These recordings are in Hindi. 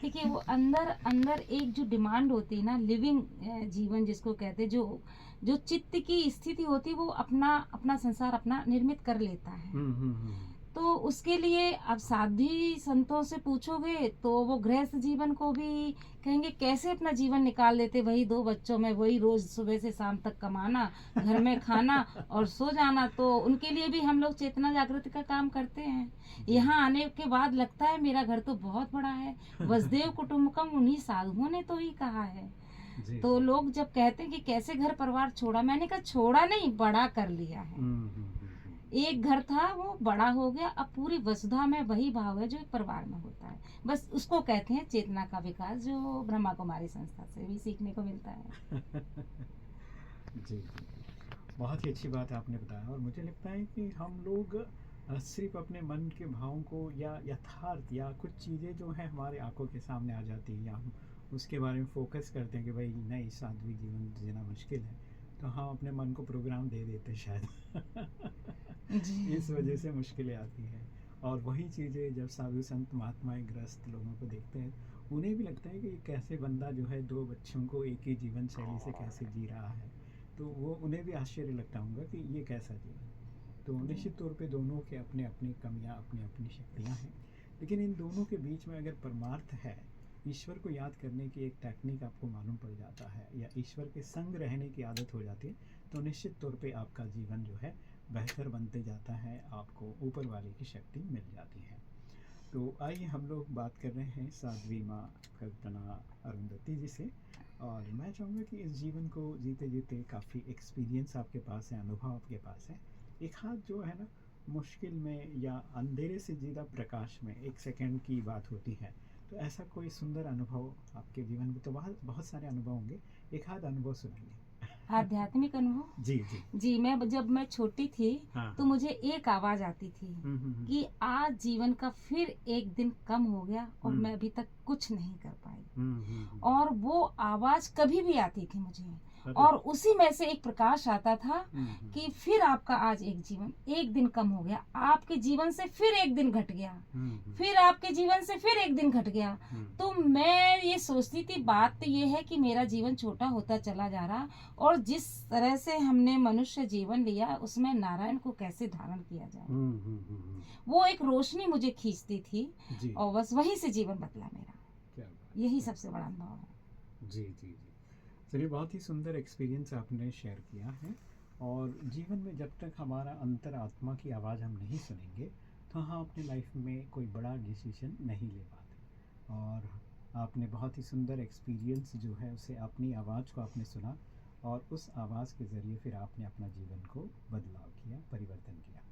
देखिए वो अंदर अंदर एक जो डिमांड होती है ना, लिविंग जीवन जिसको कहते हैं, जो जो चित्त की स्थिति होती है, वो अपना अपना संसार अपना निर्मित कर लेता है। तो उसके लिए अब साध्वी संतों से पूछोगे तो वो गृहस्थ जीवन को भी कहेंगे कैसे अपना जीवन निकाल लेते, वही दो बच्चों में वही रोज सुबह से शाम तक कमाना, घर में खाना और सो जाना। तो उनके लिए भी हम लोग चेतना जागृति का काम करते हैं। यहाँ आने के बाद लगता है मेरा घर तो बहुत बड़ा है, वसुदेव कुटुंबकम उन्हीं साधुओं ने तो ही कहा है। तो लोग जब कहते हैं कि कैसे घर परिवार छोड़ा, मैंने कहा छोड़ा नहीं, बड़ा कर लिया है। एक घर था वो बड़ा हो गया, अब पूरी वसुधा में वही भाव है जो एक परिवार में होता है। बस उसको कहते हैं चेतना का विकास, जो ब्रह्मा कुमारी संस्था से भी सीखने को मिलता है। जी, बहुत ही अच्छी बात आपने बताया। और मुझे लगता है कि हम लोग सिर्फ अपने मन के भावों को या यथार्थ या कुछ चीज़ें जो है हमारे आंखों के सामने आ जाती है, या हम उसके बारे में फोकस करते हैं कि भाई नहीं, साध्वी जीवन जीना मुश्किल है, तो हम अपने मन को प्रोग्राम दे देते हैं शायद। इस वजह से मुश्किलें आती हैं। और वही चीज़ें जब साधु संत महात्माएं ग्रस्त लोगों को देखते हैं, उन्हें भी लगता है कि कैसे बंदा जो है दो बच्चों को एक ही जीवन शैली से कैसे जी रहा है। तो वो उन्हें भी आश्चर्य लगता होगा कि ये कैसा जीवन। तो निश्चित तौर पे दोनों के अपने अपनी कमियां, अपनी अपनी शक्तियां हैं, लेकिन इन दोनों के बीच में अगर परमार्थ है, ईश्वर को याद करने की एक टेक्निक आपको मालूम पड़ जाता है, या ईश्वर के संग रहने की आदत हो जाती है, तो निश्चित तौर पे आपका जीवन जो है बेहतर बनते जाता है, आपको ऊपर वाले की शक्ति मिल जाती है। तो आइए हम लोग बात कर रहे हैं साध्वी माँ कल्पना अरुंधति जी से। और मैं चाहूँगा कि इस जीवन को जीते जीते काफ़ी एक्सपीरियंस आपके पास है, अनुभव आपके पास है। एक हाथ जो है ना, मुश्किल में या अंधेरे से ज़्यादा प्रकाश में एक सेकंड की बात होती है। तो ऐसा कोई सुंदर अनुभव आपके जीवन में, तो बहुत बहुत सारे अनुभव होंगे, एक हाथ अनुभव सुनाइए। आध्यात्मिक अनुभव। जी जी। जी, जब मैं छोटी थी हाँ तो हाँ। मुझे एक आवाज आती थी कि आज जीवन का फिर एक दिन कम हो गया और मैं अभी तक कुछ नहीं कर पाई। और वो आवाज कभी भी आती थी मुझे, और उसी में से एक प्रकाश आता था कि फिर आपका आज एक दिन कम हो गया, आपके जीवन से फिर एक दिन घट गया, फिर आपके जीवन से फिर एक दिन घट गया। तो मैं ये सोचती थी, बात तो ये है कि मेरा जीवन छोटा होता चला जा रहा, और जिस तरह से हमने मनुष्य जीवन लिया उसमें नारायण को कैसे धारण किया जाए। वो एक रोशनी मुझे खींचती थी और बस वहीं से जीवन बदला मेरा। यही सबसे बड़ा अनुभव है। जी जी जी। चलिए, बहुत ही सुंदर एक्सपीरियंस आपने शेयर किया है। और जीवन में जब तक हमारा अंतरात्मा की आवाज़ हम नहीं सुनेंगे, तो हम अपनी लाइफ में कोई बड़ा डिसीजन नहीं ले पाते। और आपने बहुत ही सुंदर एक्सपीरियंस जो है उसे, अपनी आवाज़ को आपने सुना, और उस आवाज़ के ज़रिए फिर आपने अपना जीवन को बदलाव किया, परिवर्तन किया।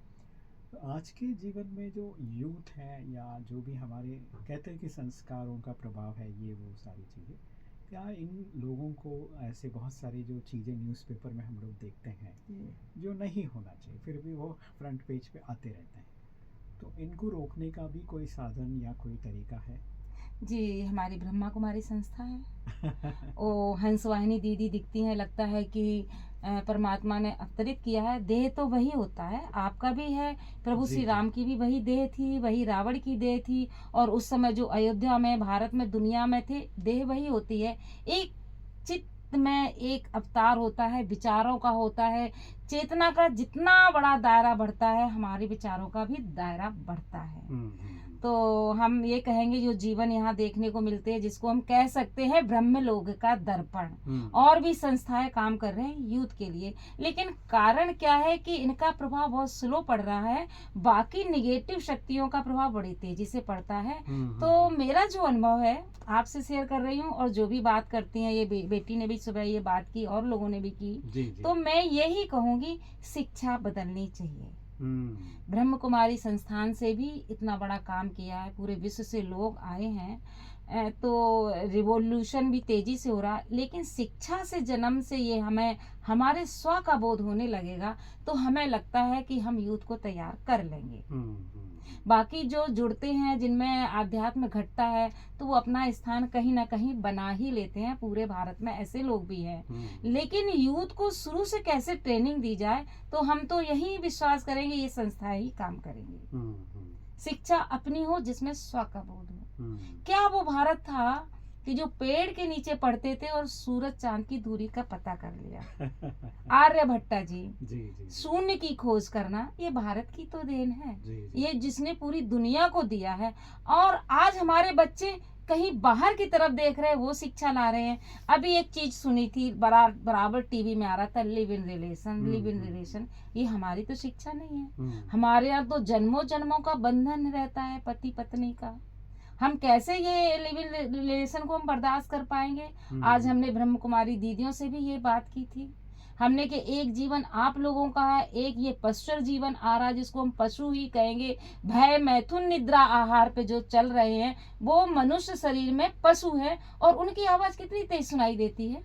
तो आज के जीवन में जो यूथ है, या जो भी हमारे कहते हैं कि संस्कारों का प्रभाव है, ये वो सारी चीज़ें, क्या इन लोगों को ऐसे बहुत सारी जो चीज़ें न्यूज़पेपर में हम लोग देखते हैं जो नहीं होना चाहिए, फिर भी वो फ्रंट पेज पे आते रहते हैं, तो इनको रोकने का भी कोई साधन या कोई तरीका है? जी, हमारी ब्रह्मा कुमारी संस्था है। ओ हंसवाहिनी दीदी दिखती हैं, लगता है कि परमात्मा ने अवतरित किया है। देह तो वही होता है, आपका भी है, प्रभु जी श्री जी। राम की भी वही देह थी, वही रावण की देह थी, और उस समय जो अयोध्या में, भारत में, दुनिया में थे, देह वही होती है। एक चित्त में एक अवतार होता है, विचारों का होता है। चेतना का जितना बड़ा दायरा बढ़ता है, हमारे विचारों का भी दायरा बढ़ता है। तो हम ये कहेंगे, जो जीवन यहाँ देखने को मिलते हैं, जिसको हम कह सकते हैं ब्रह्मलोक का दर्पण, और भी संस्थाएं काम कर रहे हैं यूथ के लिए, लेकिन कारण क्या है कि इनका प्रभाव बहुत स्लो पड़ रहा है, बाकी निगेटिव शक्तियों का प्रभाव बड़ी तेजी से पड़ता है। तो मेरा जो अनुभव है आपसे शेयर कर रही हूँ, और जो भी बात करती हैं, ये बेटी ने भी सुबह ये बात की और लोगों ने भी की। जी जी। तो मैं यही कहूँगी, शिक्षा बदलनी चाहिए। ब्रह्म कुमारी संस्थान से भी इतना बड़ा काम किया है, पूरे विश्व से लोग आए हैं, तो रिवॉल्यूशन भी तेजी से हो रहा, लेकिन शिक्षा से, जन्म से ये हमारे स्व का बोध होने लगेगा, तो हमें लगता है कि हम यूथ को तैयार कर लेंगे। बाकी जो जुड़ते हैं, जिनमें आध्यात्म घटता है, तो वो अपना स्थान कहीं ना कहीं बना ही लेते हैं। पूरे भारत में ऐसे लोग भी हैं, लेकिन यूथ को शुरू से कैसे ट्रेनिंग दी जाए, तो हम तो यही विश्वास करेंगे, ये संस्था ही काम करेंगी। शिक्षा अपनी हो जिसमें स्व का बोध हो। हम्म, क्या वो भारत था कि जो पेड़ के नीचे पढ़ते थे और सूरज चांद की दूरी का पता कर लिया? आर्यभट्टा जी, जी जी जी शून्य की खोज करना ये भारत की तो देन है, जी जी ये जिसने पूरी दुनिया को दिया है। और आज हमारे बच्चे कहीं बाहर की तरफ देख रहे हैं, वो शिक्षा ला रहे हैं। अभी एक चीज सुनी थी, बराबर टीवी में आ रहा था, live in relation, live in relation. ये हमारी तो शिक्षा नहीं है। हमारे यहाँ तो जन्मों जन्मों का बंधन रहता है पति पत्नी का। हम कैसे ये लिव इन रिलेशन को हम बर्दाश्त कर पाएंगे? आज हमने ब्रह्म कुमारी दीदियों से भी ये बात की थी, हमने कि एक जीवन आप लोगों का है, एक ये पशुर जीवन आ रहा है जिसको हम पशु ही कहेंगे। भय मैथुन निद्रा आहार पे जो चल रहे हैं वो मनुष्य शरीर में पशु है, और उनकी आवाज कितनी तेज सुनाई देती है।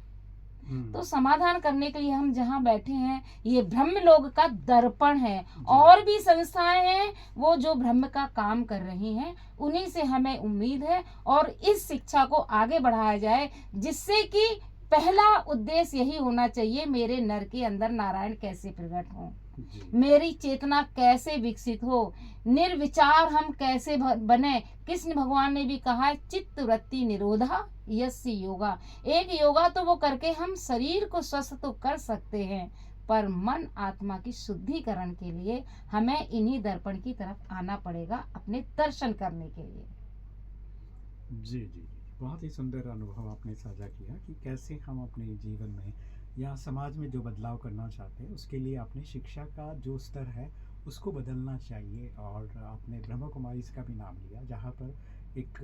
तो समाधान करने के लिए हम जहाँ बैठे हैं, ये ब्रह्म लोग का दर्पण है। और भी संस्थाएं हैं वो जो ब्रह्म का काम कर रही हैं, उन्हीं से हमें उम्मीद है। और इस शिक्षा को आगे बढ़ाया जाए, जिससे कि पहला उद्देश्य यही होना चाहिए, मेरे नर के अंदर नारायण कैसे प्रकट हो, मेरी चेतना कैसे विकसित हो, निर्विचार हम कैसे बने। कृष्ण भगवान ने भी कहा है, चित्त वृत्ति निरोधा यस्य योगा। एक योगा तो वो करके हम शरीर को स्वस्थ तो कर सकते हैं, पर मन आत्मा की शुद्धिकरण के लिए हमें इन्हीं दर्पण की तरफ आना पड़ेगा अपने दर्शन करने के लिए। जी जी जी, बहुत ही सुंदर अनुभव आपने साझा किया कि कैसे हम अपने जीवन में या समाज में जो बदलाव करना चाहते हैं उसके लिए अपनी शिक्षा का जो स्तर है उसको बदलना चाहिए। और आपने ब्रह्म कुमारी का भी नाम लिया, जहाँ पर एक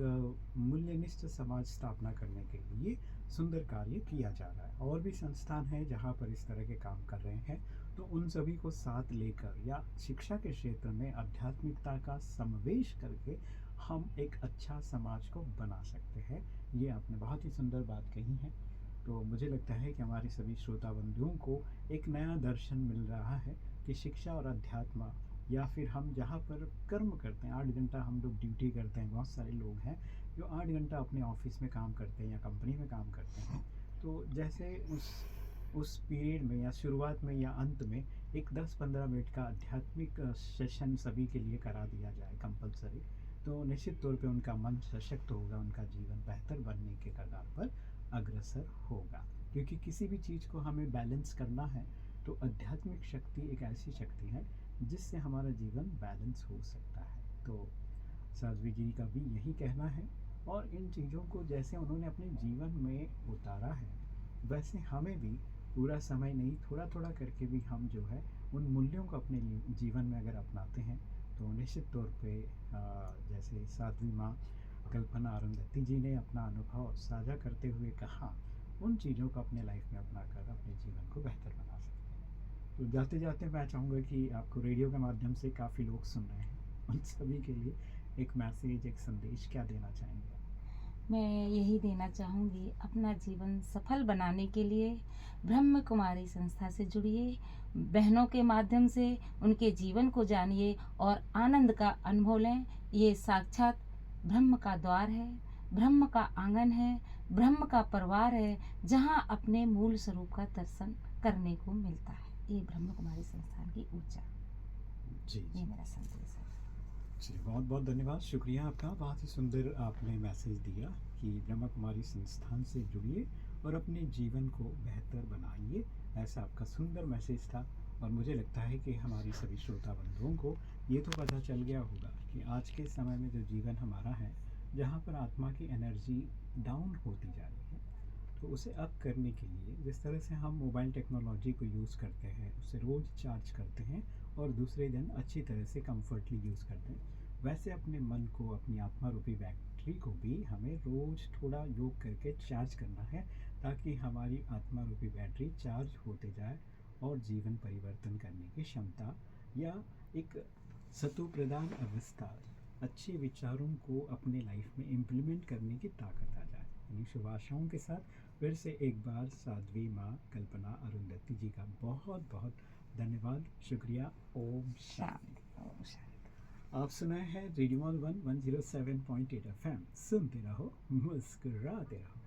मूल्यनिष्ठ समाज स्थापना करने के लिए सुंदर कार्य किया जा रहा है। और भी संस्थान हैं जहाँ पर इस तरह के काम कर रहे हैं, तो उन सभी को साथ लेकर या शिक्षा के क्षेत्र में आध्यात्मिकता का समावेश करके हम एक अच्छा समाज को बना सकते हैं। ये आपने बहुत ही सुंदर बात कही है। तो मुझे लगता है कि हमारे सभी श्रोता बंधुओं को एक नया दर्शन मिल रहा है कि शिक्षा और अध्यात्म, या फिर हम जहाँ पर कर्म करते हैं, 8 घंटा हम लोग ड्यूटी करते हैं, बहुत सारे लोग हैं जो 8 घंटा अपने ऑफिस में काम करते हैं या कंपनी में काम करते हैं। तो जैसे उस पीरियड में या शुरुआत में या अंत में एक 10-15 मिनट का आध्यात्मिक सेशन सभी के लिए करा दिया जाए कंपलसरी, तो निश्चित तौर पे उनका मन सशक्त होगा, उनका जीवन बेहतर बनने के कगार पर अग्रसर होगा। क्योंकि किसी भी चीज़ को हमें बैलेंस करना है, तो आध्यात्मिक शक्ति एक ऐसी शक्ति है जिससे हमारा जीवन बैलेंस हो सकता है। तो साध्वी जी का भी यही कहना है, और इन चीज़ों को जैसे उन्होंने अपने जीवन में उतारा है, वैसे हमें भी पूरा समय नहीं, थोड़ा थोड़ा करके भी हम जो है उन मूल्यों को अपने जीवन में अगर अपनाते हैं, तो निश्चित तौर पे जैसे साध्वी माँ कल्पना अरुंधति जी ने अपना अनुभव साझा करते हुए कहा, उन चीज़ों को अपने लाइफ में अपना कर अपने जीवन को बेहतर बना सकते हैं। तो जाते जाते मैं चाहूँगा कि आपको रेडियो के माध्यम से काफ़ी लोग सुन रहे हैं, उन सभी के लिए एक मैसेज, एक संदेश क्या देना चाहेंगे? मैं यही देना चाहूँगी, अपना जीवन सफल बनाने के लिए ब्रह्म कुमारी संस्था से जुड़िए, बहनों के माध्यम से उनके जीवन को जानिए और आनंद का अनुभव लें। ये साक्षात ब्रह्म का द्वार है, ब्रह्म का आंगन है, ब्रह्म का परिवार है, जहाँ अपने मूल स्वरूप का दर्शन करने को मिलता है। ये ब्रह्म कुमारी संस्थान की ऊर्जा, जी ये मेरा संदेश है। चलिए, बहुत बहुत धन्यवाद, शुक्रिया आपका। बहुत ही सुंदर आपने मैसेज दिया कि ब्रह्म कुमारी संस्थान से जुड़िए और अपने जीवन को बेहतर बनाइए, ऐसा आपका सुंदर मैसेज था। और मुझे लगता है कि हमारी सभी श्रोता बंधुओं को ये तो पता चल गया होगा कि आज के समय में जो जीवन हमारा है, जहाँ पर आत्मा की एनर्जी डाउन होती जा रही है, तो उसे अप करने के लिए जिस तरह से हम मोबाइल टेक्नोलॉजी को यूज़ करते हैं, उसे रोज़ चार्ज करते हैं और दूसरे दिन अच्छी तरह से कंफर्टली यूज़ करते हैं, वैसे अपने मन को, अपनी आत्मा रूपी बैटरी को भी हमें रोज़ थोड़ा योग करके चार्ज करना है, ताकि हमारी आत्मा रूपी बैटरी चार्ज होते जाए और जीवन परिवर्तन करने की क्षमता या एक सतु प्रदान अवस्था, अच्छे विचारों को अपने लाइफ में इम्प्लीमेंट करने की ताकत आ जाए। इन्हीं शुभ आशाओं के साथ फिर से एक बार साध्वी माँ कल्पना अरुंधति जी का बहुत बहुत धन्यवाद, शुक्रिया। ओम शांति। ओम शांति। आप सुनाए हैं रेडियो 107.8 FM, सुनते रहो, मुस्कुराते रहो।